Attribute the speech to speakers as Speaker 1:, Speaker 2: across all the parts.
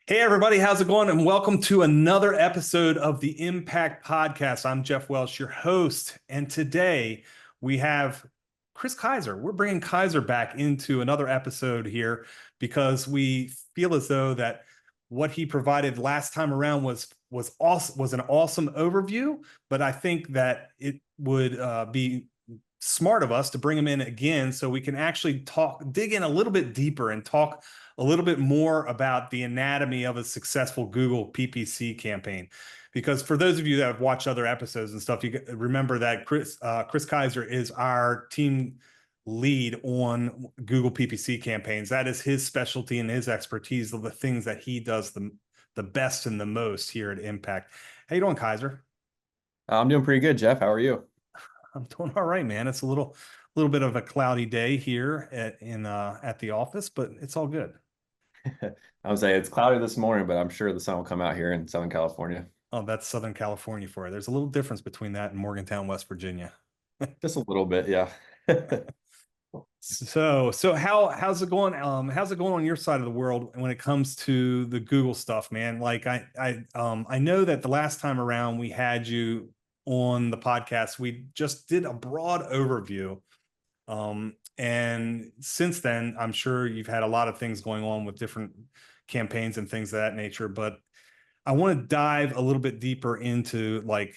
Speaker 1: Hey, everybody, how's it going? And welcome to another episode of the Impact Podcast. I'm Jeff Welsh, your host. And today we have Chris Kaiser. We're bringing Kaiser back into another episode here because we feel as though that what he provided last time around was awesome, was an awesome overview. But I think that it would be smart of us to bring him in again so we can actually dig in a little bit deeper and talk a little bit more about the anatomy of a successful Google PPC campaign. Because for those of you that have watched other episodes and stuff, you remember that Chris Kaiser is our team lead on Google PPC campaigns. That is his specialty and his expertise of the things that he does the best and the most here at Impact. How you doing, Kaiser?
Speaker 2: I'm doing pretty good, Jeff. How are you?
Speaker 1: I'm doing all right, man. It's a little bit of a cloudy day here at the office, but it's all good.
Speaker 2: I would say it's cloudy this morning, but I'm sure the sun will come out here in Southern California.
Speaker 1: Oh, that's Southern California for you. There's a little difference between that and Morgantown, West Virginia.
Speaker 2: Just a little bit, yeah.
Speaker 1: So how's it going? How's it going on your side of the world when it comes to the Google stuff, man? Like I know that the last time around we had you on the podcast, we just did a broad overview. And since then, I'm sure you've had a lot of things going on with different campaigns and things of that nature, but I want to dive a little bit deeper into like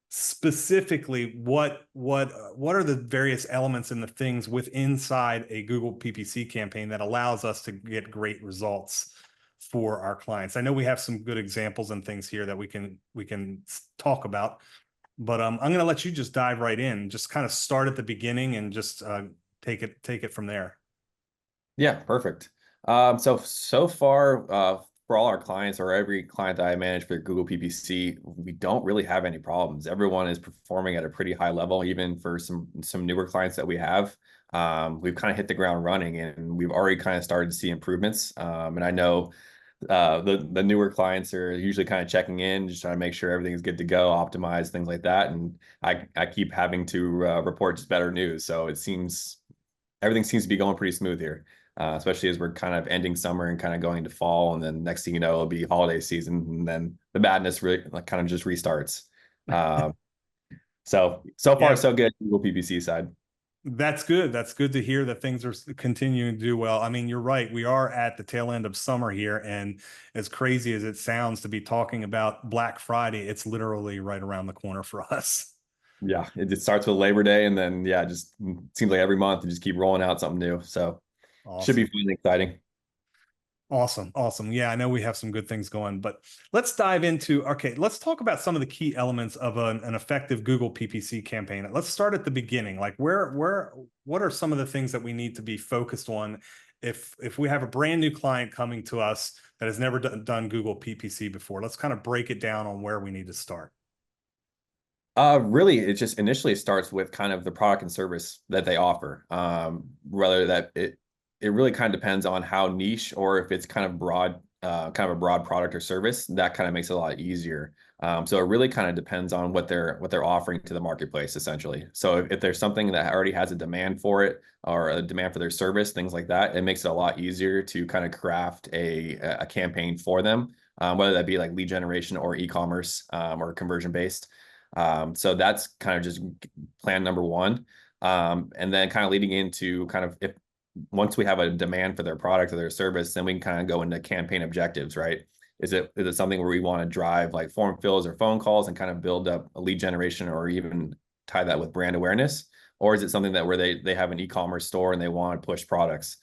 Speaker 1: specifically what are the various elements and the things inside a Google PPC campaign that allows us to get great results for our clients. I know we have some good examples and things here that we can talk about, but I'm going to let you just dive right in, just kind of start at the beginning and just take it from there.
Speaker 2: Yeah, perfect. So far, for all our clients or every client that I manage for Google PPC, we don't really have any problems. Everyone is performing at a pretty high level, even for some newer clients that we have. We've kind of hit the ground running, and we've already kind of started to see improvements. And I know the newer clients are usually kind of checking in, just trying to make sure everything is good to go, optimize things like that. And I keep having to report just better news. So everything seems to be going pretty smooth here, especially as we're kind of ending summer and kind of going into fall. And then next thing you know, it'll be holiday season, and then the madness really like kind of just restarts. So far,
Speaker 1: Yeah,
Speaker 2: so good, Google PPC side.
Speaker 1: that's good. That's good to hear that things are continuing to do well. I mean, you're right. We are at the tail end of summer here, and as crazy as it sounds to be talking about Black Friday, it's literally right around the corner for us.
Speaker 2: Yeah, it just starts with Labor Day, and then yeah, just seems like every month they just keep rolling out something new. So should be
Speaker 1: Awesome.
Speaker 2: fun and exciting.
Speaker 1: Awesome. Yeah, I know we have some good things going, but let's dive into, okay, let's talk about some of the key elements of an effective Google PPC campaign. Let's start at the beginning. Like what are some of the things that we need to be focused on if we have a brand new client coming to us that has never done Google PPC before? Let's kind of break it down on where we need to start.
Speaker 2: Really, it just initially starts with kind of the product and service that they offer. Whether that it really kind of depends on how niche or if it's kind of broad, kind of a broad product or service. That kind of makes it a lot easier. So it really kind of depends on what they're offering to the marketplace, essentially. So if there's something that already has a demand for it or a demand for their service, things like that, it makes it a lot easier to kind of craft a campaign for them, whether that be like lead generation or e-commerce or conversion based. So that's kind of just plan number one. And then kind of leading into kind of if once we have a demand for their product or their service, then we can kind of go into campaign objectives, right? Is it something where we want to drive like form fills or phone calls and kind of build up a lead generation or even tie that with brand awareness? Or is it something that where they have an e-commerce store and they want to push products?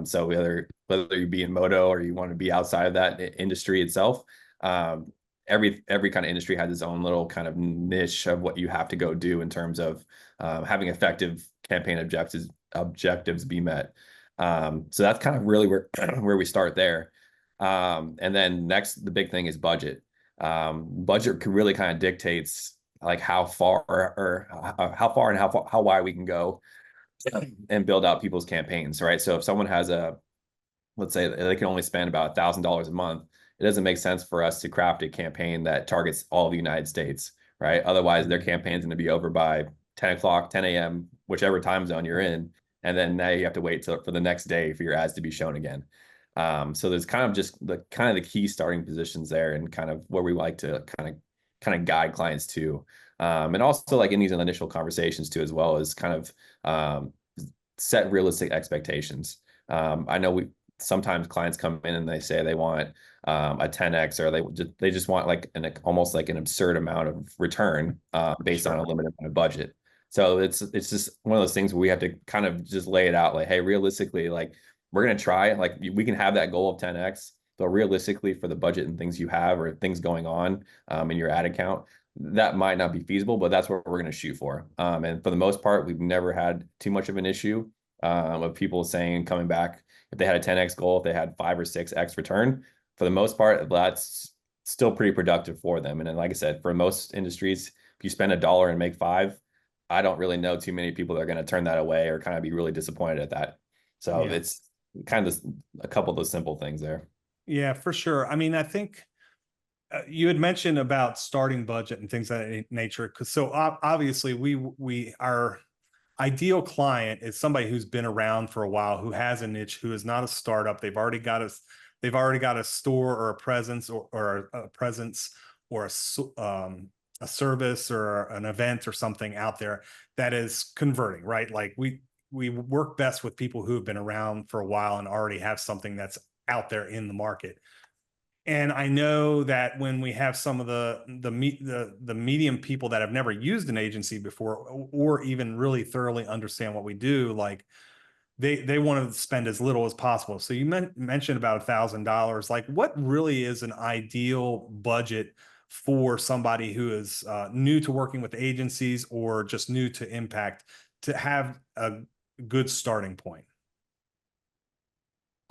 Speaker 2: So whether you be in moto or you want to be outside of that industry itself, every kind of industry has its own little kind of niche of what you have to go do in terms of having effective campaign objectives be met. So that's kind of really where we start there. And then next, the big thing is budget. Budget really kind of dictates like how far and how wide we can go and build out people's campaigns, right? So if someone has let's say they can only spend about $1,000 a month, it doesn't make sense for us to craft a campaign that targets all of the United States, right? Otherwise, their campaign's going to be over by 10 o'clock, 10 a.m., whichever time zone you're in. And then now you have to wait for the next day for your ads to be shown again. So there's kind of just the key starting positions there, and kind of where we like to kind of guide clients to, and also like in these initial conversations too, as well as kind of set realistic expectations. I know we sometimes clients come in and they say they want a 10x, or they just want like almost like an absurd amount of return based on a limited amount of budget. So it's just one of those things where we have to kind of just lay it out like, hey, realistically, like we're gonna try, like we can have that goal of 10x, but realistically for the budget and things you have or things going on in your ad account, that might not be feasible, but that's what we're going to shoot for. And for the most part, we've never had too much of an issue of people saying, coming back, if they had a 10x goal, if they had 5 or 6x return, for the most part, that's still pretty productive for them. And then, like I said, for most industries, if you spend $1 and make 5, I don't really know too many people that are going to turn that away or kind of be really disappointed at that. So
Speaker 1: Yeah.
Speaker 2: it's kind of a couple of those simple things there.
Speaker 1: Yeah, for sure. I mean, I think you had mentioned about starting budget and things of that nature. Because so obviously, our ideal client is somebody who's been around for a while, who has a niche, who is not a startup. They've already got a store or a presence, or a presence, or a service or an event or something out there that is converting, right? Like we work best with people who have been around for a while and already have something that's out there in the market. And I know that when we have some of the medium people that have never used an agency before, or even really thoroughly understand what we do, like they want to spend as little as possible. So you mentioned about $1,000. Like, what really is an ideal budget for somebody who is new to working with agencies or just new to Impakt to have a good starting point?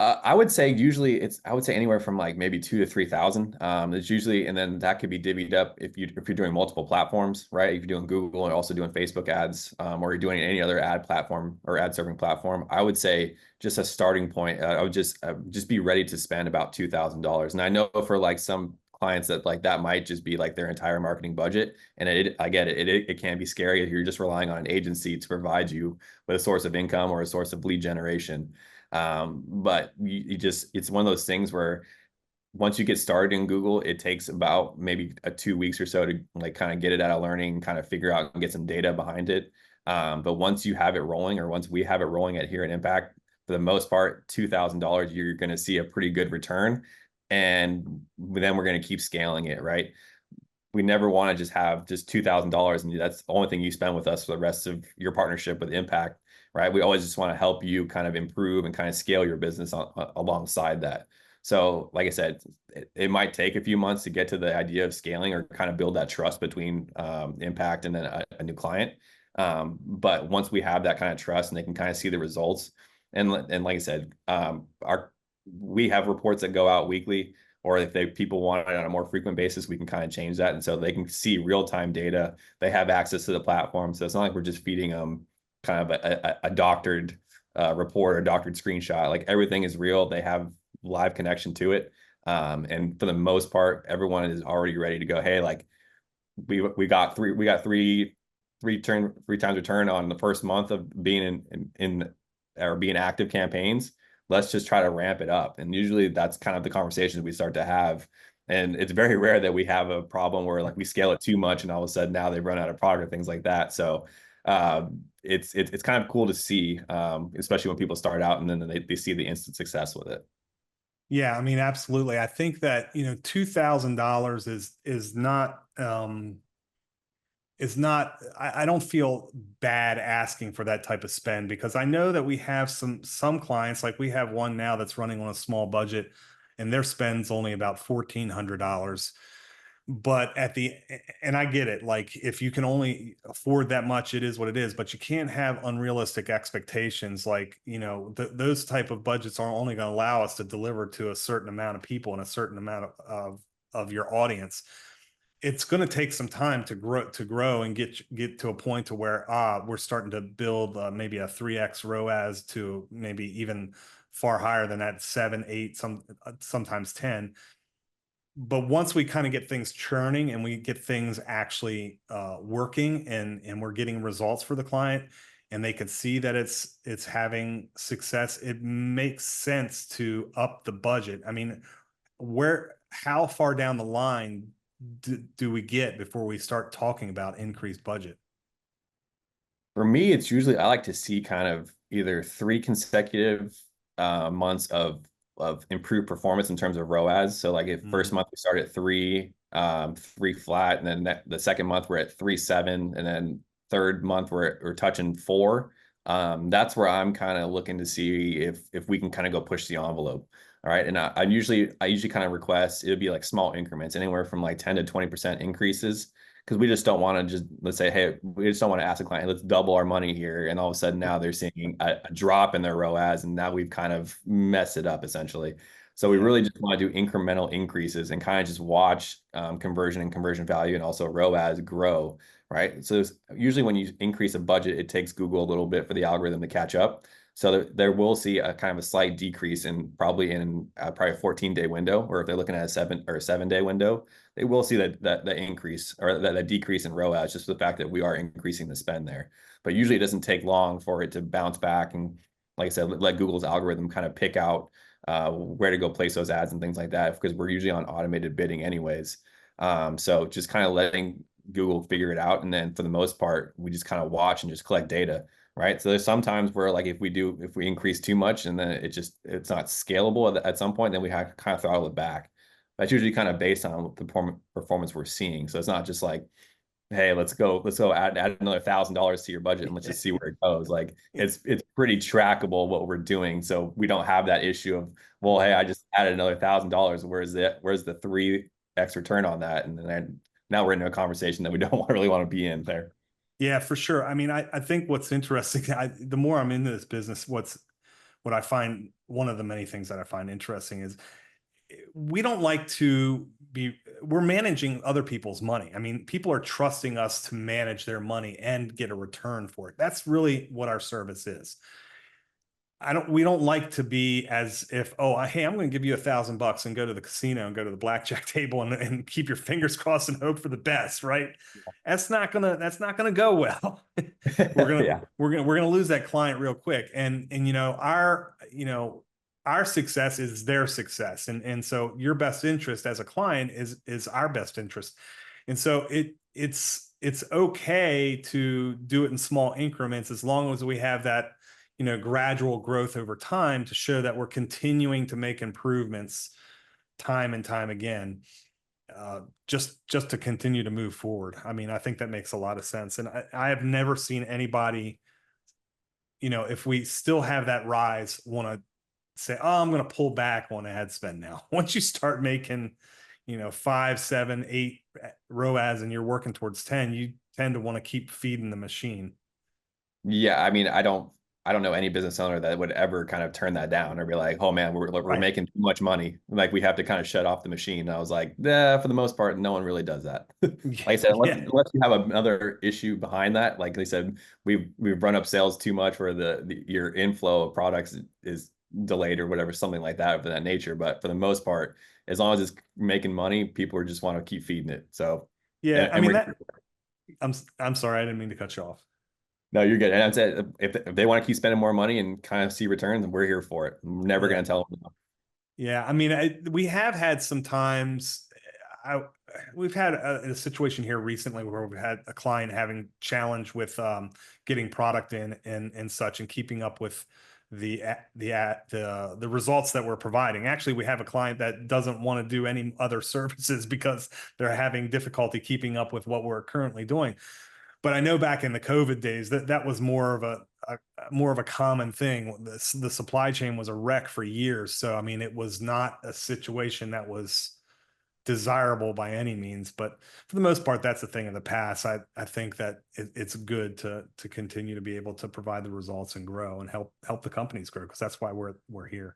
Speaker 2: I would say usually I would say anywhere from like maybe 2 to 3,000. It's usually, and then that could be divvied up if you're doing multiple platforms, right? If you're doing Google and also doing Facebook ads, or you're doing any other ad platform or ad serving platform, I would say just a starting point. I would just be ready to spend about $2,000. And I know for like some clients that like that might just be like their entire marketing budget, and I get it. It can be scary if you're just relying on an agency to provide you with a source of income or a source of lead generation. But you just, it's one of those things where once you get started in Google, it takes about maybe 2 weeks or so to like kind of get it out of learning, kind of figure out and get some data behind it. But once you have it rolling, or once we have it rolling at here at Impakt, for the most part, $2,000, you're going to see a pretty good return. And then we're going to keep scaling it, right? We never want to just have just $2,000 and that's the only thing you spend with us for the rest of your partnership with Impakt, right? We always just want to help you kind of improve and kind of scale your business alongside that. So, like I said, it might take a few months to get to the idea of scaling or kind of build that trust between Impakt and then a new client. But once we have that kind of trust and they can kind of see the results, and like I said, we have reports that go out weekly, or if people want it on a more frequent basis, we can kind of change that. And so they can see real-time data. They have access to the platform. So it's not like we're just feeding them kind of a doctored report or doctored screenshot. Like everything is real. They have live connection to it. And for the most part, everyone is already ready to go, hey, like we got three times return on the first month of being in or being active campaigns. Let's just try to ramp it up. And usually that's kind of the conversations we start to have. And it's very rare that we have a problem where like we scale it too much and all of a sudden now they've run out of product or things like that. So it's kind of cool to see, especially when people start out and then they see the instant success with it.
Speaker 1: Yeah, I mean, absolutely. I think that, $2,000 is not, I don't feel bad asking for that type of spend, because I know that we have some clients, like we have one now that's running on a small budget and their spend's only about $1,400. But and I get it, like if you can only afford that much, it is what it is, but you can't have unrealistic expectations. Like, those type of budgets are only going to allow us to deliver to a certain amount of people and a certain amount of your audience. It's going to take some time to grow and get to a point to where we're starting to build maybe a 3x ROAS to maybe even far higher than that, 7, 8, sometimes 10. But once we kind of get things churning and we get things actually working and we're getting results for the client, and they could see that it's having success, it makes sense to up the budget. I mean, how far down the line do we get before we start talking about increased budget?
Speaker 2: For me, it's usually I like to see kind of either three consecutive months of improved performance in terms of ROAS. So like if first month we start at three flat, and then the second month we're at 3.7, and then third month we're touching 4. That's where I'm kind of looking to see if we can kind of go push the envelope. All right. And I usually kind of request it would be like small increments, anywhere from like 10 to 20% increases, because we just don't want to just, let's say, hey, we just don't want to ask the client, let's double our money here. And all of a sudden now they're seeing a drop in their ROAS, and now we've kind of messed it up essentially. So we really just want to do incremental increases and kind of just watch conversion and conversion value, and also ROAS grow, right? So usually when you increase a budget, it takes Google a little bit for the algorithm to catch up. So there will see a kind of a slight decrease in probably a 14-day window, or if they're looking at a 7-day window, they will see that increase, or that decrease in ROAS, just the fact that we are increasing the spend there. But usually it doesn't take long for it to bounce back, and like I said, let Google's algorithm kind of pick out where to go place those ads and things like that, because we're usually on automated bidding anyways. So just kind of letting Google figure it out, and then for the most part, we just kind of watch and just collect data. Right. So there's sometimes where like if we increase too much and then it's not scalable at some point, then we have to kind of throttle it back. That's usually kind of based on the performance we're seeing. So it's not just like, hey, let's go add another $1,000 to your budget and let's just see where it goes. Like it's pretty trackable what we're doing. So we don't have that issue of, well, hey, I just added another $1,000. Where's the 3x return on that? And then now we're into a conversation that we don't really want to be in there.
Speaker 1: Yeah, for sure. I mean, I think what's interesting, the more I'm into this business, what I find, one of the many things that I find interesting is we don't like to we're managing other people's money. I mean, people are trusting us to manage their money and get a return for it. That's really what our service is. We don't like to be as if, oh, hey, I'm going to give you $1,000 and go to the casino and go to the blackjack table and keep your fingers crossed and hope for the best, right? That's not gonna go well.
Speaker 2: Yeah.
Speaker 1: We're gonna lose that client real quick. And our success is their success. And so your best interest as a client is our best interest. And so it's okay to do it in small increments, as long as we have that gradual growth over time to show that we're continuing to make improvements time and time again, just to continue to move forward. I mean, I think that makes a lot of sense. And I have never seen anybody, if we still have that rise, want to say, oh, I'm going to pull back on ad spend now. Once you start making, 5, 7, 8 ROAS and you're working towards 10, you tend to want to keep feeding the machine.
Speaker 2: Yeah, I mean, I don't know any business owner that would ever kind of turn that down or be like, oh man, we're
Speaker 1: Right.
Speaker 2: making too much money. Like we have to kind of shut off the machine. And I was like, yeah, for the most part, no one really does that. Like I said,
Speaker 1: Yeah.
Speaker 2: unless you have another issue behind that. Like they said, we've run up sales too much, where your inflow of products is delayed or whatever, something like that of that nature. But for the most part, as long as it's making money, people just want to keep feeding it. So
Speaker 1: Yeah. I
Speaker 2: and
Speaker 1: mean,
Speaker 2: we're
Speaker 1: I'm sorry. I didn't mean to cut you off.
Speaker 2: No, you're good. And I'd say if they want to keep spending more money and kind of see returns, we're here for it. I'm never
Speaker 1: Yeah.
Speaker 2: going to tell them no.
Speaker 1: Yeah. I mean, we have had some times, we've had a situation here recently where we've had a client having challenge with getting product in and such, and keeping up with the results that we're providing. Actually, we have a client that doesn't want to do any other services because they're having difficulty keeping up with what we're currently doing. But I know back in the COVID days that was more of a common thing. The supply chain was a wreck for years. So I mean, it was not a situation that was desirable by any means. But for the most part, that's a thing of the past. I think that it's good to continue to be able to provide the results and grow and help the companies grow, because that's why we're here.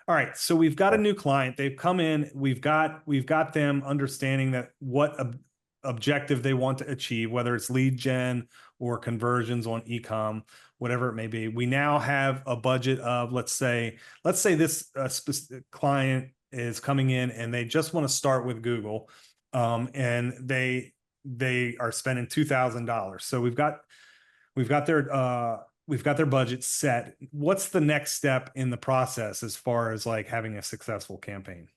Speaker 1: All right, so we've got a new client. They've come in. We've got them understanding that what objective they want to achieve, whether it's lead gen or conversions on ecom, whatever it may be. We now have a budget of, let's say this client is coming in and they just want to start with Google, and they are spending $2,000. So we've got we've got their budget set. What's the next step in the process as far as like having a successful campaign?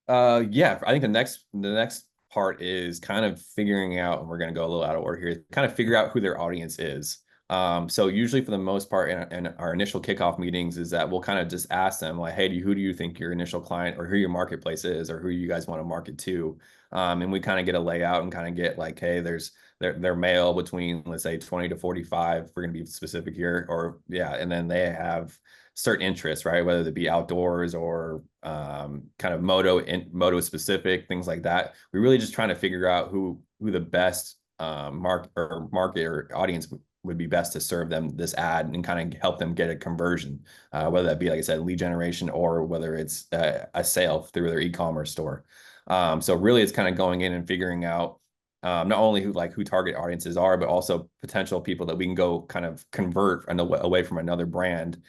Speaker 2: Yeah, I think the next part is kind of figuring out, and we're going to go a little out of order here, kind of figure out who their audience is. So usually for the most part in our initial kickoff meetings is that we'll kind of just ask them like, hey, who do you think your initial client or who your marketplace is or who you guys want to market to? And we kind of get a layout and kind of get like, hey, they're male between, let's say 20 to 45. We're going to be specific here, or yeah. And then they have certain interests, right? Whether it be outdoors or kind of moto specific things like that. We're really just trying to figure out who the best market or audience would be best to serve them this ad and kind of help them get a conversion, whether that be, like I said, lead generation or whether it's a sale through their e-commerce store. So really it's kind of going in and figuring out not only who target audiences are, but also potential people that we can go kind of convert away from another brand.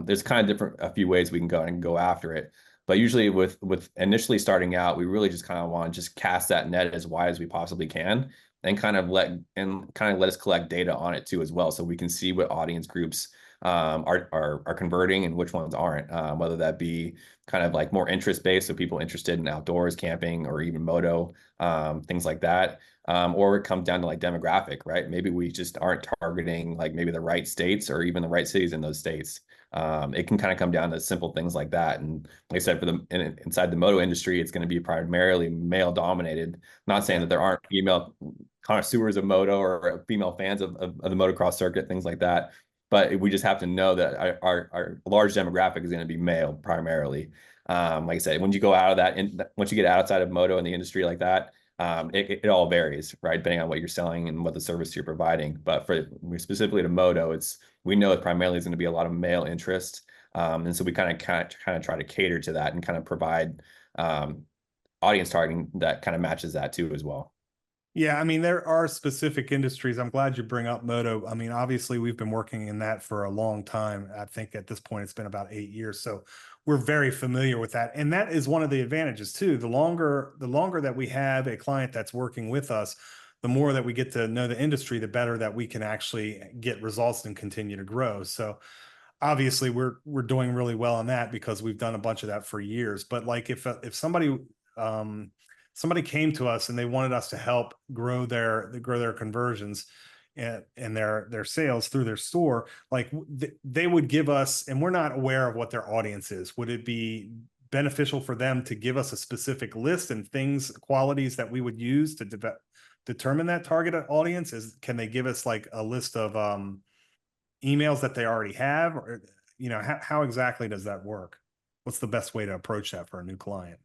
Speaker 2: There's kind of a few ways we can go after it. But usually with initially starting out, we really just kind of want to just cast that net as wide as we possibly can and kind of let us collect data on it too as well. So we can see what audience groups are converting and which ones aren't, whether that be kind of like more interest based, so people interested in outdoors, camping, or even moto, things like that. Or it comes down to like demographic, right? Maybe we just aren't targeting like maybe the right states or even the right cities in those states. It can kind of come down to simple things like that. And like I said, inside the moto industry, it's going to be primarily male dominated. Not saying that there aren't female connoisseurs of moto or female fans of the motocross circuit, things like that. But we just have to know that our large demographic is going to be male primarily. Like I said, when you go out of that, once you get outside of moto in the industry like that, it all varies, right? Depending on what you're selling and what the service you're providing. But specifically to moto, we know it primarily is going to be a lot of male interest. And so we kind of try to cater to that and kind of provide audience targeting that kind of matches that too as well.
Speaker 1: Yeah, I mean, there are specific industries. I'm glad you bring up moto. I mean, obviously, we've been working in that for a long time. I think at this point, it's been about 8 years. So we're very familiar with that. And that is one of the advantages too. The longer that we have a client that's working with us, the more that we get to know the industry, the better that we can actually get results and continue to grow. So obviously we're doing really well on that because we've done a bunch of that for years. But like if um somebody came to us and they wanted us to help grow their conversions and their sales through their store, like they would give us, and we're not aware of what their audience is. Would it be beneficial for them to give us a specific list and qualities that we would use to determine that target audience? Can they give us like a list of emails that they already have, or how exactly does that work? What's the best way to approach that for a new client?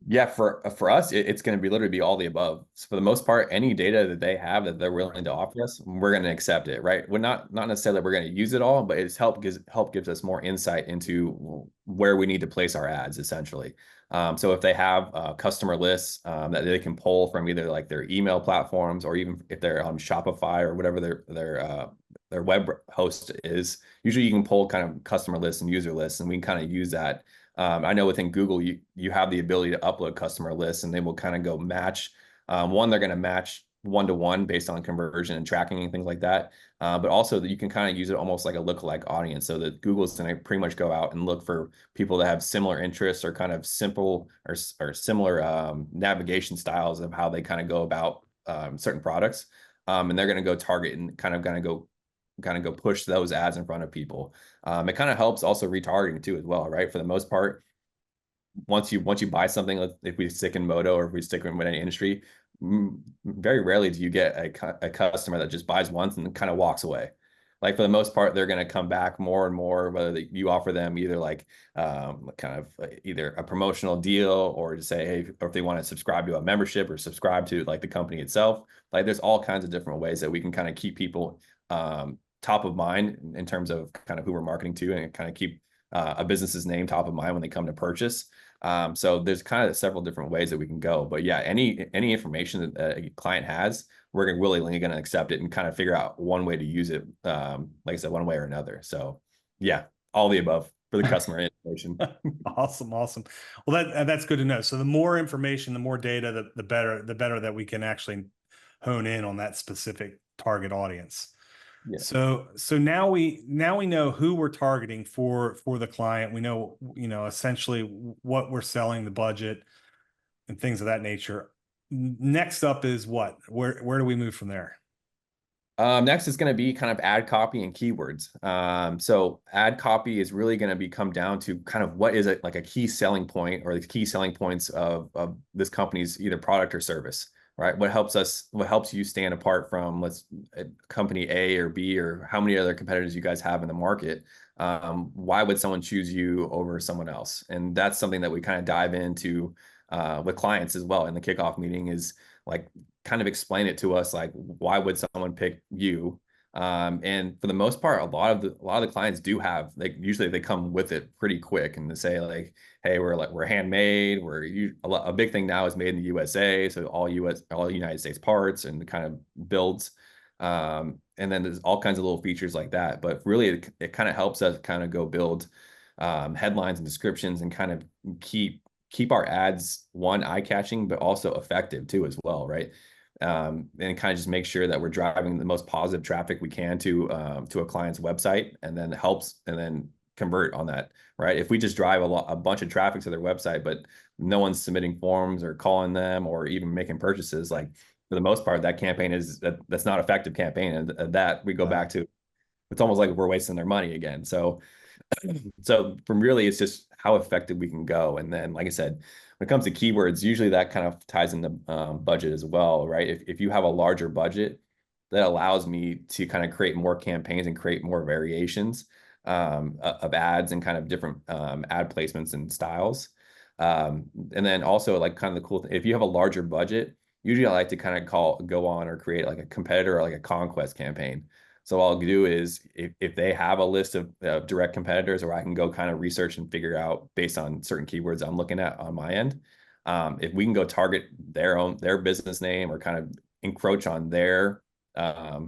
Speaker 2: Yeah, for us, it's going to be literally be all the above. So for the most part, any data that they have that they're willing to offer us, we're going to accept it, right? We're not necessarily that we're going to use it all, but it's help gives us more insight into where we need to place our ads, essentially. So if they have customer lists that they can pull from either like their email platforms or even if they're on Shopify or whatever their web host is, usually you can pull kind of customer lists and user lists, and we can kind of use that. I know within Google, you have the ability to upload customer lists, and they will kind of go match. They're going to match one-to-one based on conversion and tracking and things like that. But also that you can kind of use it almost like a lookalike audience, so that Google's going to pretty much go out and look for people that have similar interests or kind of simple or similar navigation styles of how they kind of go about certain products. And they're going to go target and kind of go push those ads in front of people. It kind of helps also retargeting too as well, right? For the most part, once you buy something, if we stick in moto or if we stick in any industry, very rarely do you get a customer that just buys once and kind of walks away. Like for the most part, they're going to come back more and more, whether you offer them either like kind of either a promotional deal or to say, hey, or if they want to subscribe to a membership or subscribe to like the company itself. Like there's all kinds of different ways that we can kind of keep people top of mind in terms of kind of who we're marketing to and kind of keep a business's name top of mind when they come to purchase. So there's kind of several different ways that we can go. But yeah, any information that a client has, we're willingly going to accept it and kind of figure out one way to use it. Like I said, one way or another. So yeah, all the above for the customer information.
Speaker 1: Awesome. Well, that's good to know. So the more information, the more data, the better that we can actually hone in on that specific target audience.
Speaker 2: Yeah.
Speaker 1: So now we know who we're targeting for the client. We know, essentially what we're selling, the budget, and things of that nature. Next up is what? Where do we move from there?
Speaker 2: Next is going to be kind of ad copy and keywords. So ad copy is really going to be come down to kind of what is it like a key selling point or the key selling points of this company's either product or service, right? What helps you stand apart from company A or B or how many other competitors you guys have in the market? Why would someone choose you over someone else? And that's something that we kind of dive into with clients as well in the kickoff meeting is like kind of explain it to us like why would someone pick you, and for the most part a lot of the clients do have like usually they come with it pretty quick and they say like hey we're handmade, a big thing now is made in the USA, so all United States parts and kind of builds, and then there's all kinds of little features like that, but really it kind of helps us kind of go build headlines and descriptions and kind of keep our ads eye-catching but also effective too as well, right? And kind of just make sure that we're driving the most positive traffic we can to a client's website, and then convert on that, right? If we just drive a bunch of traffic to their website, but no one's submitting forms or calling them or even making purchases, like for the most part, that campaign that's not effective campaign, and that we go back to, it's almost like we're wasting their money again. So from really, it's just how effective we can go. And then, like I said, when it comes to keywords, usually that kind of ties into budget as well, right? If you have a larger budget, that allows me to kind of create more campaigns and create more variations of ads and kind of different ad placements and styles. And then also like kind of the cool thing, if you have a larger budget, usually I like to kind of go on or create like a competitor or like a conquest campaign. So all I'll do is if they have a list of direct competitors, or I can go kind of research and figure out based on certain keywords I'm looking at on my end, if we can go target their business name or kind of encroach on their ad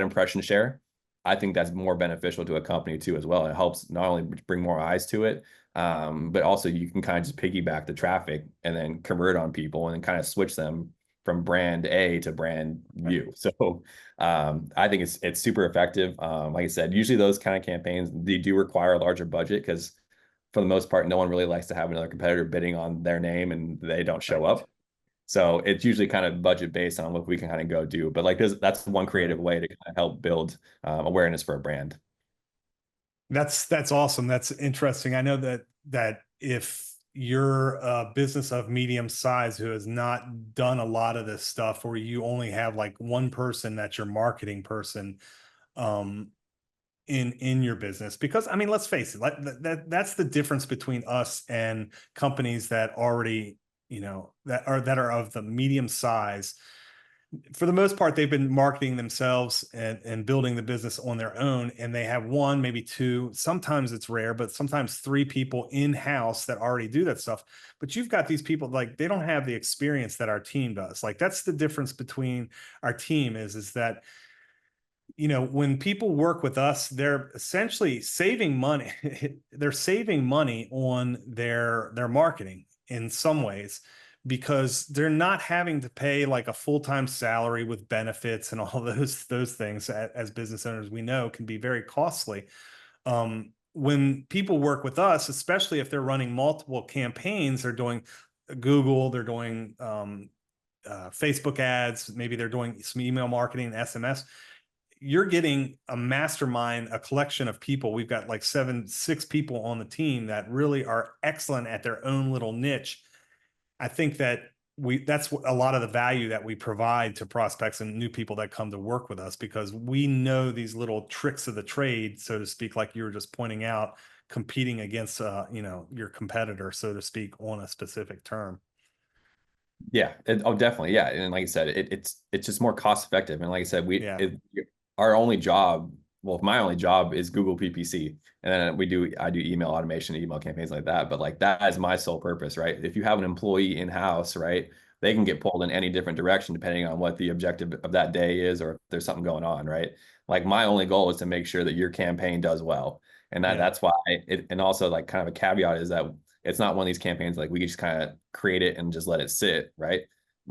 Speaker 2: impression share, I think that's more beneficial to a company too as well. It helps not only bring more eyes to it, but also you can kind of just piggyback the traffic and then convert on people and then kind of switch them from brand A to brand U. So I think it's super effective. Like I said, usually those kind of campaigns, they do require a larger budget because for the most part, no one really likes to have another competitor bidding on their name and they don't show up. So it's usually kind of budget based on what we can kind of go do. But like that's one creative way to kind of help build awareness for a brand.
Speaker 1: That's awesome. That's interesting. I know that if you're a business of medium size who has not done a lot of this stuff, or you only have like one person that's your marketing person, um, in your business, because I mean, let's face it, that's the difference between us and companies that already, that are of the medium size. For the most part, they've been marketing themselves and building the business on their own, and they have one, maybe two, sometimes it's rare, but sometimes three people in-house that already do that stuff. But you've got these people, like, they don't have the experience that our team does. Like, that's the difference between our team is that, when people work with us, they're essentially saving money. They're saving money on their marketing in some ways, because they're not having to pay like a full-time salary with benefits and all those things, as business owners we know can be very costly. When people work with us, especially if they're running multiple campaigns, they're doing Google, they're doing Facebook ads, maybe they're doing some email marketing, SMS. You're getting a mastermind, a collection of people. We've got like 6 people on the team that really are excellent at their own little niche. I think that's a lot of the value that we provide to prospects and new people that come to work with us, because we know these little tricks of the trade, so to speak, like you were just pointing out, competing against, your competitor, so to speak, on a specific term.
Speaker 2: Yeah, definitely. Yeah. And like I said, it's just more cost effective. And like I said,
Speaker 1: Yeah.
Speaker 2: our only job, well, my only job is Google PPC. And then I do email automation, email campaigns like that. But like that is my sole purpose, right? If you have an employee in-house, right, they can get pulled in any different direction depending on what the objective of that day is, or if there's something going on, right? Like my only goal is to make sure that your campaign does well. And
Speaker 1: Yeah.
Speaker 2: that's why and also like kind of a caveat is that it's not one of these campaigns like we just kind of create it and just let it sit, right?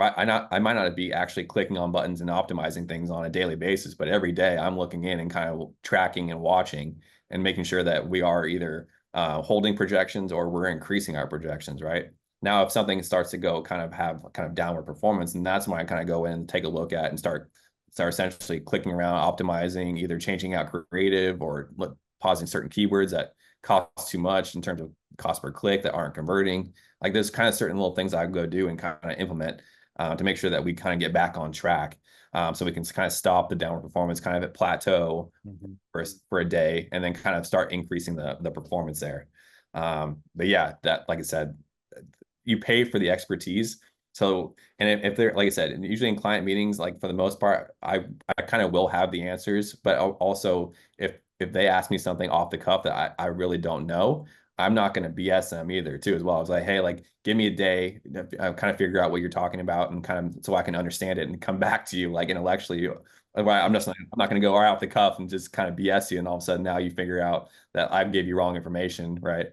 Speaker 2: I might not be actually clicking on buttons and optimizing things on a daily basis, but every day I'm looking in and kind of tracking and watching and making sure that we are either holding projections or we're increasing our projections, right? Now, if something starts to go have kind of downward performance, and that's when I kind of go in and take a look at and start essentially clicking around, optimizing, either changing out creative or pausing certain keywords that cost too much in terms of cost per click that aren't converting. Like there's kind of certain little things I go do and kind of implement to make sure that we kind of get back on track. So we can kind of stop the downward performance kind of at plateau for a day and then kind of start increasing the performance there. But yeah, that, like I said, you pay for the expertise. So, and if they're, like I said, usually in client meetings, like for the most part, I kind of will have the answers, but also if they ask me something off the cuff that I really don't know, I'm not going to BS them either too, as well. I was like, hey, like, give me a day, kind of figure out what you're talking about and kind of so I can understand it and come back to you like intellectually. I'm not going to go right off the cuff and just kind of BS you. And all of a sudden now you figure out that I gave you wrong information. Right.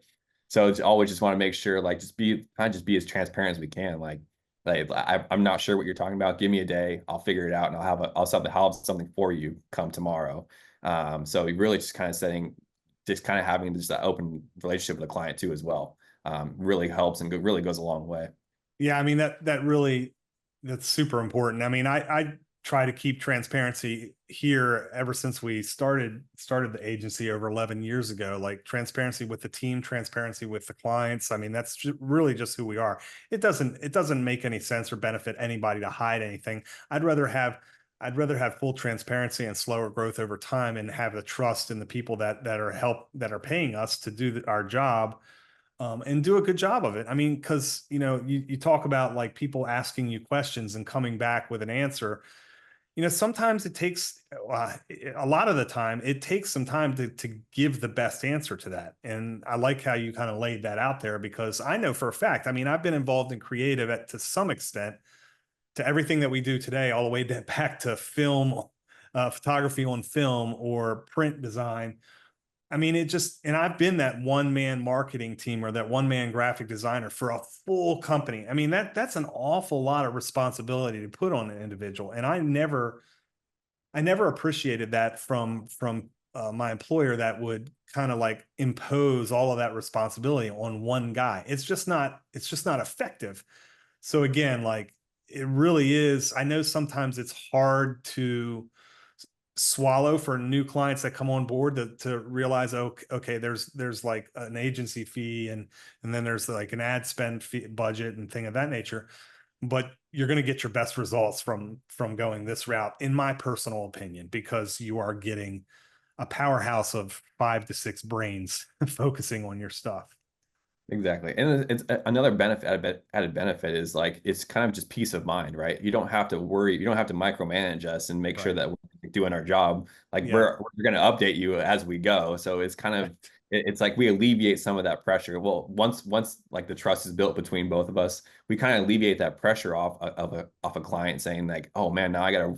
Speaker 2: So it's always just want to make sure, like, just be as transparent as we can. Like I'm not sure what you're talking about. Give me a day. I'll figure it out and I'll have something for you come tomorrow. So we really just kind of having just an open relationship with the client too, as well. Really helps and really goes a long way.
Speaker 1: Yeah, I mean that's super important. I mean, I try to keep transparency here ever since we started the agency over 11 years ago. Like transparency with the team, transparency with the clients. I mean, that's really just who we are. It doesn't make any sense or benefit anybody to hide anything. I'd rather have full transparency and slower growth over time, and have the trust in the people that are paying us to do our job, and do a good job of it. I mean, because you talk about like people asking you questions and coming back with an answer. Sometimes it takes a lot of the time. It takes some time to give the best answer to that. And I like how you kind of laid that out there, because I know for a fact. I mean, I've been involved in creative to some extent, to everything that we do today, all the way back to film, photography on film, or print design. I mean, and I've been that one man marketing team or that one man graphic designer for a full company. I mean, that's an awful lot of responsibility to put on an individual. And I never appreciated that from my employer, that would kind of like impose all of that responsibility on one guy. It's just not effective. So again, like, it really is. I know sometimes it's hard to swallow for new clients that come on board to realize, okay, there's like an agency fee, and then there's like an ad spend fee budget and thing of that nature. But you're going to get your best results from going this route, in my personal opinion, because you are getting a powerhouse of 5 to 6 brains focusing on your stuff.
Speaker 2: Exactly. And it's another added benefit is like it's kind of just peace of mind, right? You don't have to worry, you don't have to micromanage us and make sure
Speaker 1: Right.
Speaker 2: that we're doing our job. Like
Speaker 1: Yeah.
Speaker 2: we're going to update you as we go. So it's kind of it's like we alleviate some of that pressure. Well, once like the trust is built between both of us, we kind of alleviate that pressure off a client saying like, oh man, now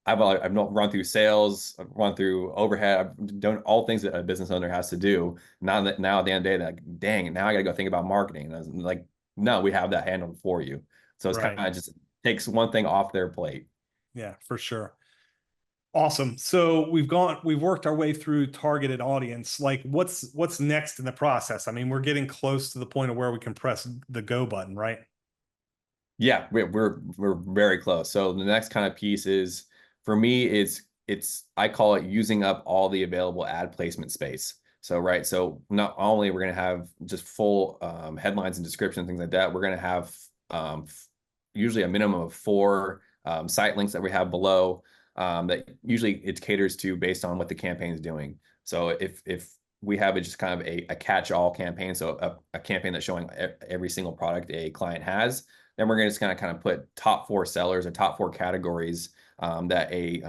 Speaker 2: I've not run through sales, I've run through overhead, I've done all things that a business owner has to do. Now at the end of the day, like, dang, now I got to go think about marketing. And I was like, no, we have that handled for you. So it's kind
Speaker 1: Right.
Speaker 2: of just takes one thing off their plate.
Speaker 1: Yeah, for sure. Awesome. So we've worked our way through targeted audience. Like, what's next in the process? I mean, we're getting close to the point of where we can press the go button, right?
Speaker 2: Yeah, we're very close. So the next kind of piece is for me, it's I call it using up all the available ad placement space. So right, so not only we're gonna have just full headlines and descriptions, things like that, we're gonna have usually a minimum of 4 site links that we have below that usually it caters to based on what the campaign is doing. So if we have it just kind of a catch-all campaign, so a campaign that's showing every single product a client has, then we're just going to kind of put top 4 sellers or top 4 categories that a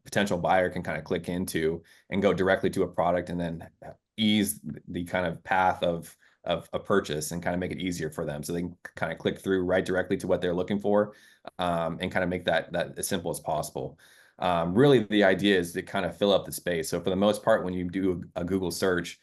Speaker 2: potential buyer can kind of click into and go directly to a product, and then ease the kind of path of a purchase and kind of make it easier for them so they can kind of click through right directly to what they're looking for, and kind of make that as simple as possible. Really, the idea is to kind of fill up the space. So for the most part, when you do a Google search,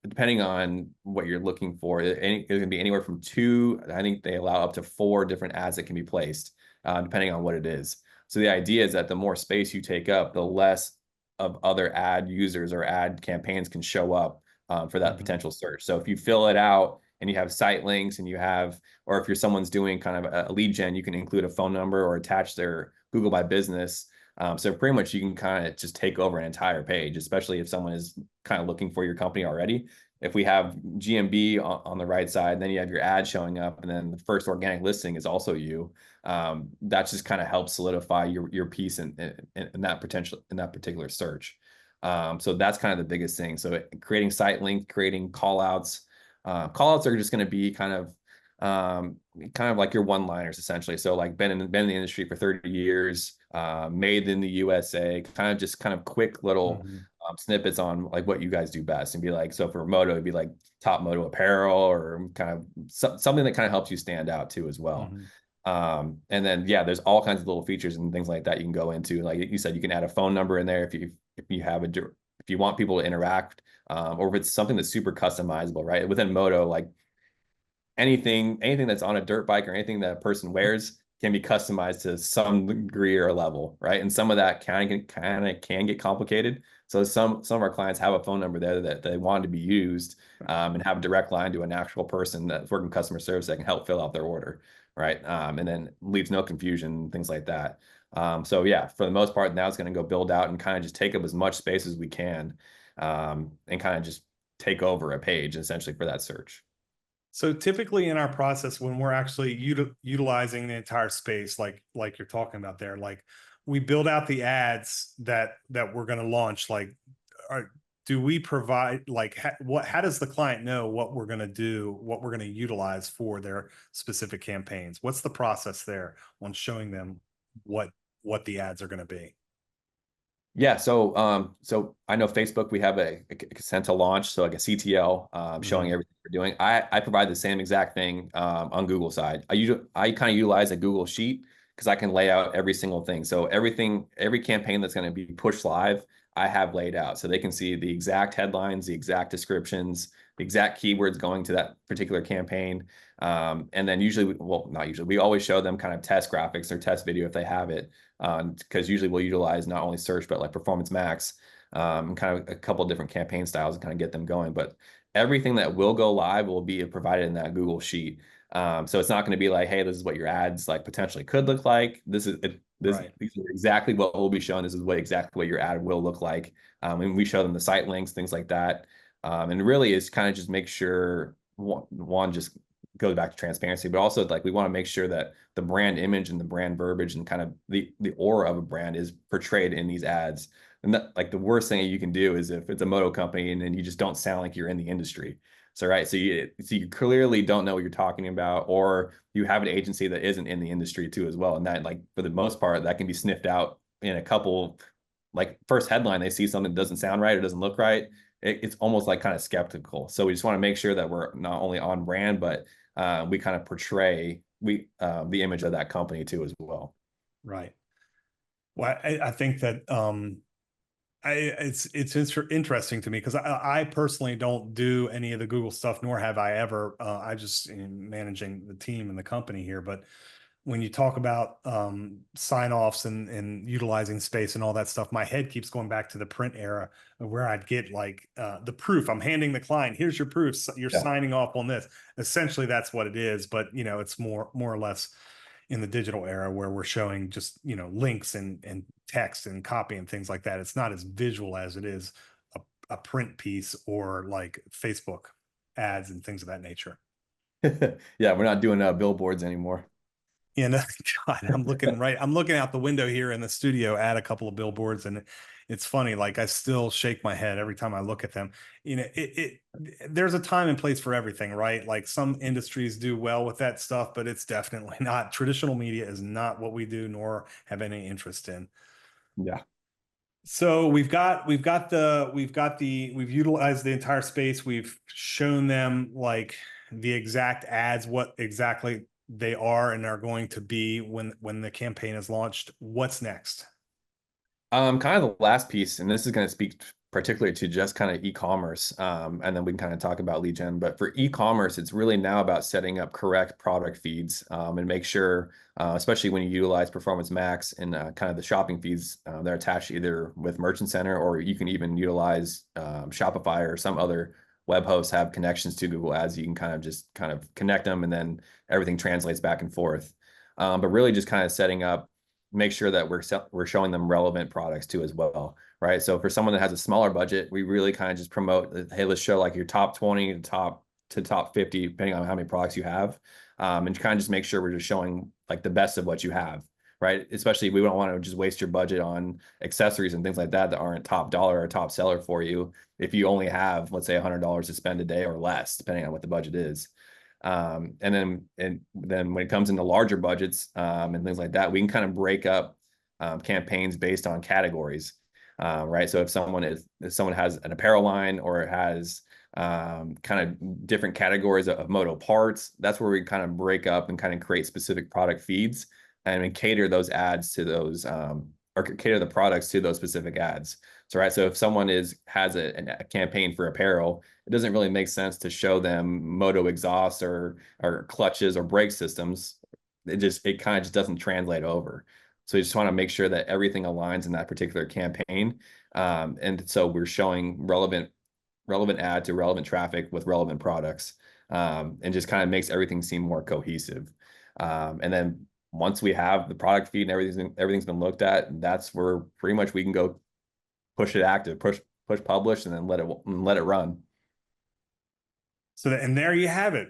Speaker 2: depending on what you're looking for, it can be anywhere from 2, I think they allow up to 4 different ads that can be placed. depending on what it is. So the idea is that the more space you take up, the less of other ad users or ad campaigns can show up for that
Speaker 1: Mhm.
Speaker 2: potential search. So if you fill it out and you have site links and you have, or if you're someone's doing kind of a lead gen, you can include a phone number or attach their Google My Business. So pretty much you can kind of just take over an entire page, especially if someone is kind of looking for your company already. If we have GMB on the right side, then you have your ad showing up, and then the first organic listing is also you. That just kind of helps solidify your piece in that particular search. So that's kind of the biggest thing. So creating site link, creating call outs. Call outs are just going to be kind of like your one-liners essentially. So like been in the industry for 30 years, made in the USA, kind of quick little
Speaker 1: Mhm.
Speaker 2: snippets on like what you guys do best, and be like, so for moto, it'd be like top moto apparel, or kind of something that kind of helps you stand out too as well.
Speaker 1: Mhm.
Speaker 2: And then yeah, there's all kinds of little features and things like that you can go into. Like you said, you can add a phone number in there if you have if you want people to interact, or if it's something that's super customizable, right? Within moto, like anything that's on a dirt bike or anything that a person wears can be customized to some degree or level, right? And some of that can get complicated. So some of our clients have a phone number there that they want to be used, and have a direct line to an actual person that's working customer service that can help fill out their order, right? And then leaves no confusion, things like that. So yeah, for the most part, now it's going to go build out and kind of just take up as much space as we can, and kind of just take over a page essentially for that search.
Speaker 1: So typically in our process, when we're actually utilizing the entire space, like you're talking about there, like we build out the ads that we're going to launch. Like, are, do we provide like what? How does the client know what we're going to do, what we're going to utilize for their specific campaigns? What's the process there on showing them what what the ads are going to be?
Speaker 2: Yeah, so I know Facebook, we have a consent to launch, so like a CTL, showing
Speaker 1: Hmm.
Speaker 2: everything we're doing. I provide the same exact thing on Google side. I kind of utilize a Google Sheet because I can lay out every single thing. So every campaign that's going to be pushed live, I have laid out so they can see the exact headlines, the exact descriptions, the exact keywords going to that particular campaign. And then usually, well, not usually, we always show them kind of test graphics or test video if they have it, because usually we'll utilize not only search but like Performance Max, and kind of a couple of different campaign styles and kind of get them going. But everything that will go live will be provided in that Google Sheet. So it's not going to be like, hey, this is what your ads like potentially could look like.
Speaker 1: Right.
Speaker 2: These are exactly what will be shown. This is exactly what your ad will look like. And we show them the site links, things like that. And really, it's kind of just make sure one just goes back to transparency, but also like we want to make sure that the brand image and the brand verbiage and kind of the aura of a brand is portrayed in these ads. And that, like the worst thing you can do is if it's a moto company and then you just don't sound like you're in the industry. So right, so you clearly don't know what you're talking about, or you have an agency that isn't in the industry too as well. And that, like, for the most part, that can be sniffed out in a couple, like first headline they see something that doesn't sound right or doesn't look right. It's almost like kind of skeptical. So we just want to make sure that we're not only on brand, but we kind of portray the image of that company too as well.
Speaker 1: Right. Well, I think that it's interesting to me because I personally don't do any of the Google stuff, nor have I ever. I just am managing the team and the company here. But when you talk about sign offs and utilizing space and all that stuff, my head keeps going back to the print era where I'd get like the proof. I'm handing the client, here's your proof. You're
Speaker 2: Yeah.
Speaker 1: signing off on this. Essentially, that's what it is. But it's more or less in the digital era where we're showing just links and text and copy and things like that. It's not as visual as it is a print piece or like Facebook ads and things of that nature.
Speaker 2: Yeah, we're not doing billboards anymore.
Speaker 1: And God, I'm looking out the window here in the studio at a couple of billboards, and it's funny. Like I still shake my head every time I look at them. There's a time and place for everything, right? Like some industries do well with that stuff, but it's definitely not. Traditional media is not what we do, nor have any interest in.
Speaker 2: Yeah.
Speaker 1: So we've utilized the entire space. We've shown them like the exact ads, what exactly they are and are going to be when the campaign is launched. What's next?
Speaker 2: Kind of the last piece, and this is going to speak particularly to just kind of e-commerce. And then we can kind of talk about lead gen. But for e-commerce, it's really now about setting up correct product feeds and make sure, especially when you utilize Performance Max and kind of the shopping feeds, they're attached either with Merchant Center, or you can even utilize Shopify or some other web hosts have connections to Google Ads. You can kind of connect them, and then everything translates back and forth. But really just kind of setting up, make sure that we're showing them relevant products too as well, right? So for someone that has a smaller budget, we really kind of just promote, hey, let's show like your top 20 to top 50, depending on how many products you have, and kind of just make sure we're just showing like the best of what you have, right? Especially we don't want to just waste your budget on accessories and things like that aren't top dollar or top seller for you if you only have, let's say, $100 to spend a day or less, depending on what the budget is. And then when it comes into larger budgets and things like that, we can kind of break up campaigns based on categories, right? So if someone has an apparel line, or it has kind of different categories of moto parts, that's where we kind of break up and kind of create specific product feeds and cater those ads to those, or cater the products to those specific ads. So, right. So if someone has a campaign for apparel, it doesn't really make sense to show them moto exhausts or clutches or brake systems. It kind of just doesn't translate over. So you just want to make sure that everything aligns in that particular campaign. And so we're showing relevant ad to relevant traffic with relevant products, and just kind of makes everything seem more cohesive. And then once we have the product feed and everything's been looked at, that's where pretty much we can go push it active, push publish, and then let it run.
Speaker 1: So and there you have it.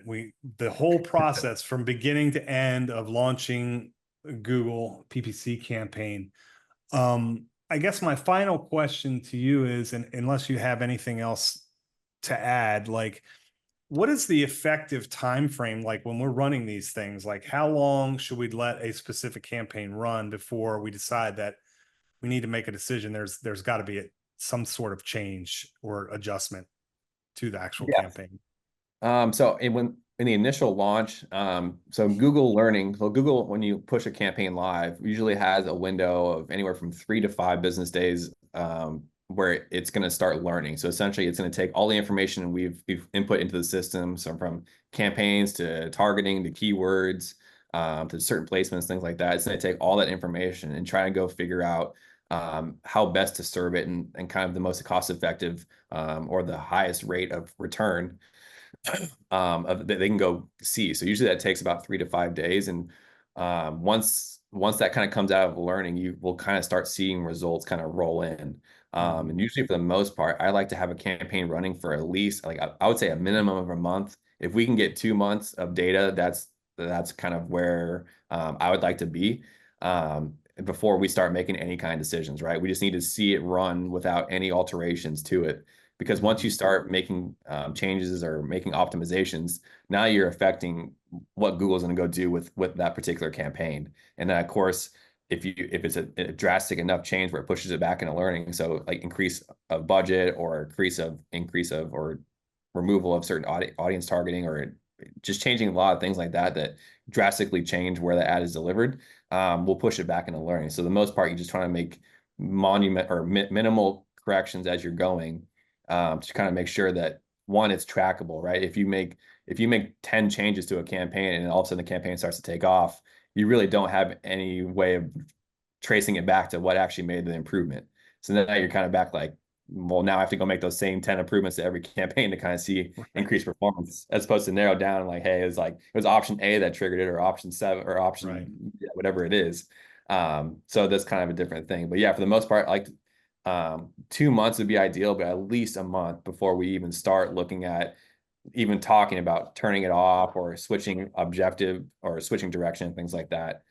Speaker 1: The whole process from beginning to end of launching Google PPC campaign. I guess my final question to you is, and unless you have anything else to add, like, what is the effective time frame like when we're running these things? Like, how long should we let a specific campaign run before we decide that we need to make a decision? There's got to be some sort of change or adjustment to the actual campaign.
Speaker 2: So in the initial launch, so Google, when you push a campaign live, usually has a window of anywhere from 3 to 5 business days, where it's going to start learning. So essentially, it's going to take all the information we've input into the system, so from campaigns to targeting to keywords, to certain placements, things like that. It's going to take all that information and try to go figure out how best to serve it, and kind of the most cost effective, or the highest rate of return that they can go see. So usually that takes about 3 to 5 days. And once that kind of comes out of learning, you will kind of start seeing results kind of roll in. And usually for the most part, I like to have a campaign running for at least, like, I would say a minimum of a month. If we can get 2 months of data, that's kind of where I would like to be, before we start making any kind of decisions, right? We just need to see it run without any alterations to it. Because once you start making changes or making optimizations, now you're affecting what Google's going to go do with that particular campaign. And then, of course, if it's a drastic enough change where it pushes it back into learning, so like increase of budget, or increase of or removal of certain audience targeting, or just changing a lot of things like that drastically change where the ad is delivered, we'll push it back into learning. So the most part, you just trying to make minimal corrections as you're going, to kind of make sure that, one, it's trackable, right? If you make 10 changes to a campaign and all of a sudden the campaign starts to take off, you really don't have any way of tracing it back to what actually made the improvement. So now you're kind of back like, well, now I have to go make those same 10 improvements to every campaign to kind of see increased performance, as opposed to narrow down like, hey, it was option A that triggered it, or option 7, or option whatever it is. So that's kind of a different thing. But yeah, for the most part, like, 2 months would be ideal, but at least a month before we even start looking at even talking about turning it off or switching objective or switching direction, things like that.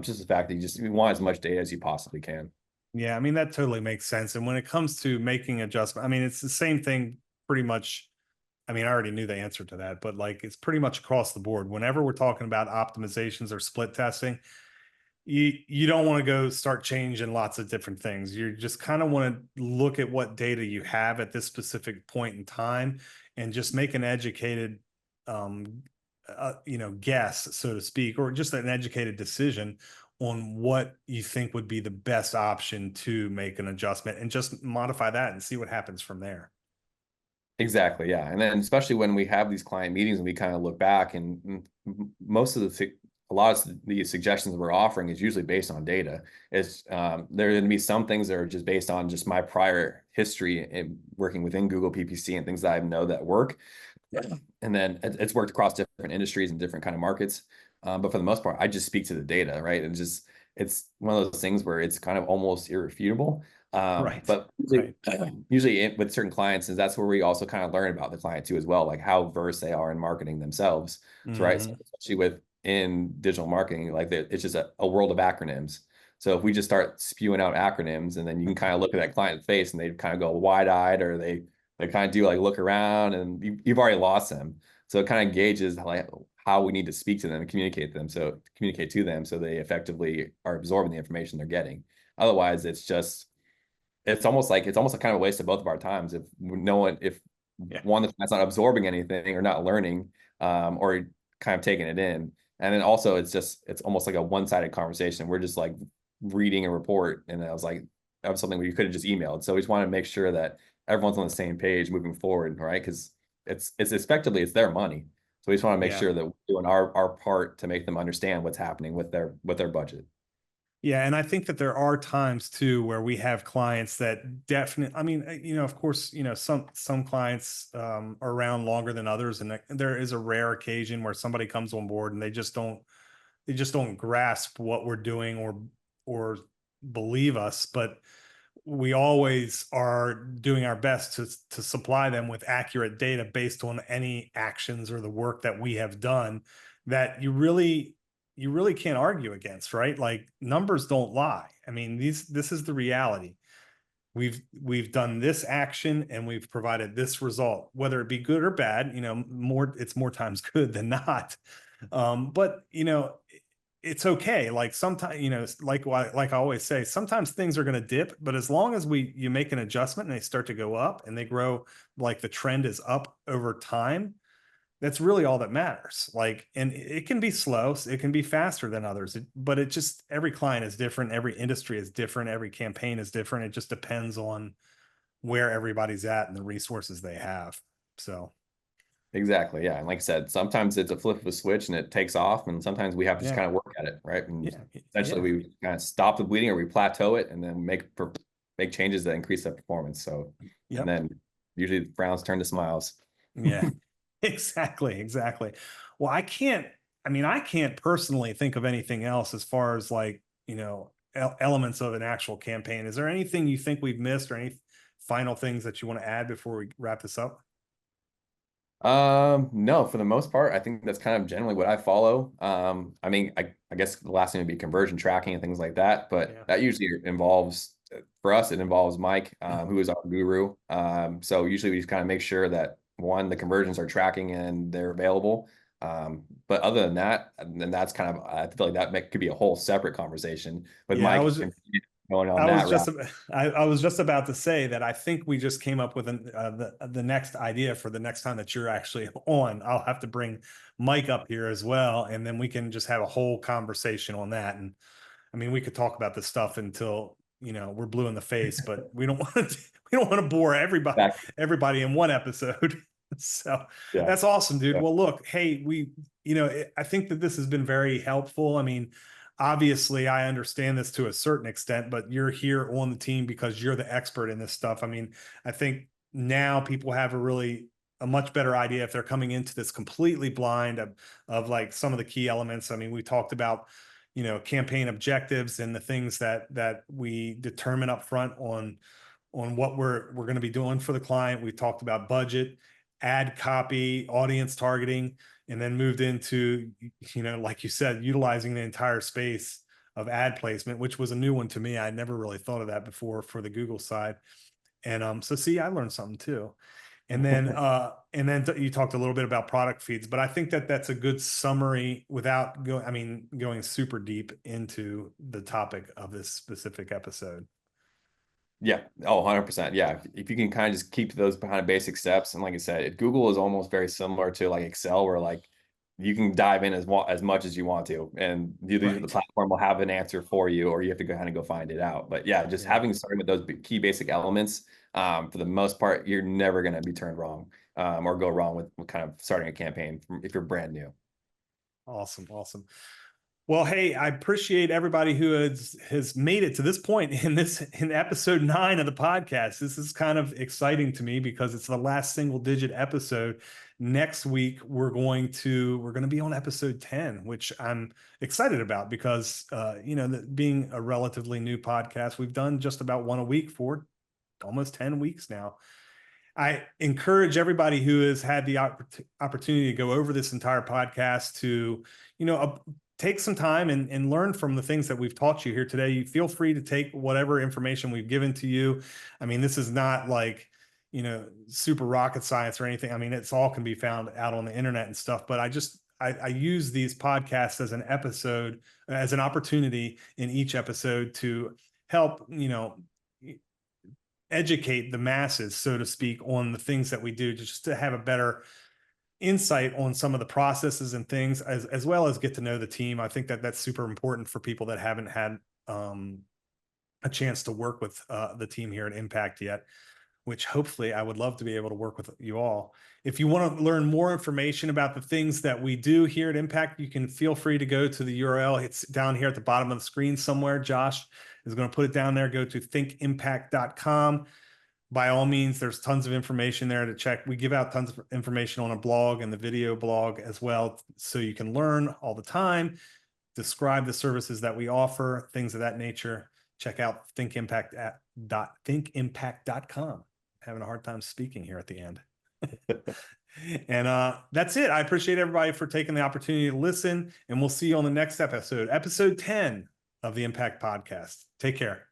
Speaker 2: Just the fact that you want as much data as you possibly can.
Speaker 1: Yeah, I mean, that totally makes sense. And when it comes to making adjustment, I mean, it's the same thing pretty much. I mean, I already knew the answer to that, but like, it's pretty much across the board. Whenever we're talking about optimizations or split testing, you don't want to go start changing lots of different things. You just kind of want to look at what data you have at this specific point in time, and just make an educated, guess, so to speak, or just an educated decision on what you think would be the best option to make an adjustment and just modify that and see what happens from there.
Speaker 2: Exactly, yeah. And then especially when we have these client meetings and we kind of look back and most of a lot of the suggestions we're offering is usually based on data. It's there are going to be some things that are just based on just my prior history in working within Google PPC and things that I know that work. And then it's worked across different industries and different kind of markets. But for the most part, I just speak to the data, right? And just it's one of those things where it's kind of almost irrefutable.
Speaker 1: Right.
Speaker 2: But
Speaker 1: Right.
Speaker 2: usually with certain clients, is that's where we also kind of learn about the client too as well, like how versed they are in marketing themselves. So right, so
Speaker 1: Hmm.
Speaker 2: especially with in digital marketing, like it's just a world of acronyms. So if we just start spewing out acronyms, and then you can kind of look at that client's face, and they kind of go wide-eyed, or they kind of do like look around, and you've already lost them. So it kind of gauges like how we need to speak to them and communicate to them so they effectively are absorbing the information they're getting. Otherwise, it's almost like kind of a waste of both of our times if no one if
Speaker 1: Yeah.
Speaker 2: one that's not absorbing anything or not learning or kind of taking it in. And then also it's almost like a one-sided conversation. We're just like reading a report, and I was like, that was something we could have just emailed. So we just want to make sure that everyone's on the same page moving forward, right? Because it's effectively it's their money. So we just want to make
Speaker 1: Yeah.
Speaker 2: sure that we're doing our part to make them understand what's happening with their budget.
Speaker 1: Yeah, and I think that there are times too where we have clients that definitely, I mean, of course, some clients are around longer than others, and there is a rare occasion where somebody comes on board and they just don't grasp what we're doing or believe us, but we always are doing our best to supply them with accurate data based on any actions or the work that we have done that you really can't argue against, right? Like numbers don't lie. I mean, this is the reality. We've done this action and we've provided this result, whether it be good or bad. It's more times good than not. But it's okay. Like sometimes, like I always say, sometimes things are going to dip, but as long as you make an adjustment and they start to go up and they grow, like the trend is up over time, that's really all that matters. Like, and it can be slow, it can be faster than others, but it just, every client is different, every industry is different, every campaign is different. It just depends on where everybody's at and the resources they have. So,
Speaker 2: Exactly. Yeah. And like I said, sometimes it's a flip of a switch and it takes off. And sometimes we have to just
Speaker 1: yeah,
Speaker 2: kind of work at it. Right. And
Speaker 1: yeah,
Speaker 2: essentially
Speaker 1: yeah,
Speaker 2: we kind of stop the bleeding or we plateau it and then make changes that increase that performance. So, and
Speaker 1: yep,
Speaker 2: then usually the frowns turn to smiles.
Speaker 1: yeah, exactly, exactly. Well, I can't personally think of anything else as far as like, elements of an actual campaign. Is there anything you think we've missed or any final things that you want to add before we wrap this up?
Speaker 2: No, for the most part, I think that's kind of generally what I follow. I mean, I guess the last thing would be conversion tracking and things like that, but
Speaker 1: Yeah.
Speaker 2: that usually involves, for us, it involves Mike, who is our guru. So usually we just kind of make sure that one, the conversions are tracking and they're available. But other than that, and then that's kind of, I feel like could be a whole separate conversation with
Speaker 1: Yeah,
Speaker 2: Mike and going on
Speaker 1: I was
Speaker 2: that
Speaker 1: just
Speaker 2: route.
Speaker 1: I was just about to say that I think we just came up with the next idea for the next time that you're actually on. I'll have to bring Mike up here as well, and then we can just have a whole conversation on that. And I mean, we could talk about this stuff until we're blue in the face, but we don't want to we don't want to bore everybody in one episode. So
Speaker 2: Yeah.
Speaker 1: that's awesome, dude.
Speaker 2: Yeah.
Speaker 1: Well, look, hey, I think that this has been very helpful. I mean, obviously, I understand this to a certain extent, but you're here on the team because you're the expert in this stuff. I mean, I think now people have a much better idea if they're coming into this completely blind of like some of the key elements. I mean, we talked about campaign objectives and the things that we determine up front on what we're going to be doing for the client. We talked about budget, ad copy, audience targeting, and then moved into, like you said, utilizing the entire space of ad placement, which was a new one to me. I never really thought of that before for the Google side. And so see, I learned something too. And then you talked a little bit about product feeds, but I think that that's a good summary without going super deep into the topic of this specific episode.
Speaker 2: Yeah. Oh, 100%. Yeah. If you can kind of just keep those kind of basic steps. And like I said, Google is almost very similar to like Excel, where like you can dive in as much as you want to, and either the
Speaker 1: Right.
Speaker 2: platform will have an answer for you, or you have to go kind of go find it out. But yeah, just
Speaker 1: Yeah.
Speaker 2: having started with those key basic elements, for the most part, you're never going to be turned wrong, or go wrong with kind of starting a campaign if you're brand new.
Speaker 1: Awesome. Awesome. Well, hey, I appreciate everybody who has made it to this point in episode 9 of the podcast. This is kind of exciting to me because it's the last single digit episode. Next week we're going to be on episode 10, which I'm excited about because being a relatively new podcast, we've done just about one a week for almost 10 weeks now. I encourage everybody who has had the opportunity to go over this entire podcast to, take some time and learn from the things that we've taught you here today. You feel free to take whatever information we've given to you. I mean, this is not like, super rocket science or anything. I mean, it's all can be found out on the internet and stuff, but I use these podcasts as an opportunity in each episode to help, educate the masses, so to speak, on the things that we do, just to have a better insight on some of the processes and things, as well as get to know the team. I think that that's super important for people that haven't had a chance to work with the team here at Impakt yet, which hopefully I would love to be able to work with you all. If you want to learn more information about the things that we do here at Impakt, you can feel free to go to the URL. It's down here at the bottom of the screen somewhere. Josh is going to put it down there. Go to thinkimpact.com. By all means, there's tons of information there to check. We give out tons of information on a blog and the video blog as well, so you can learn all the time, describe the services that we offer, things of that nature. Check out thinkimpact.com. Having a hard time speaking here at the end. And that's it. I appreciate everybody for taking the opportunity to listen, and we'll see you on the next episode 10 of the Impakt Podcast. Take care.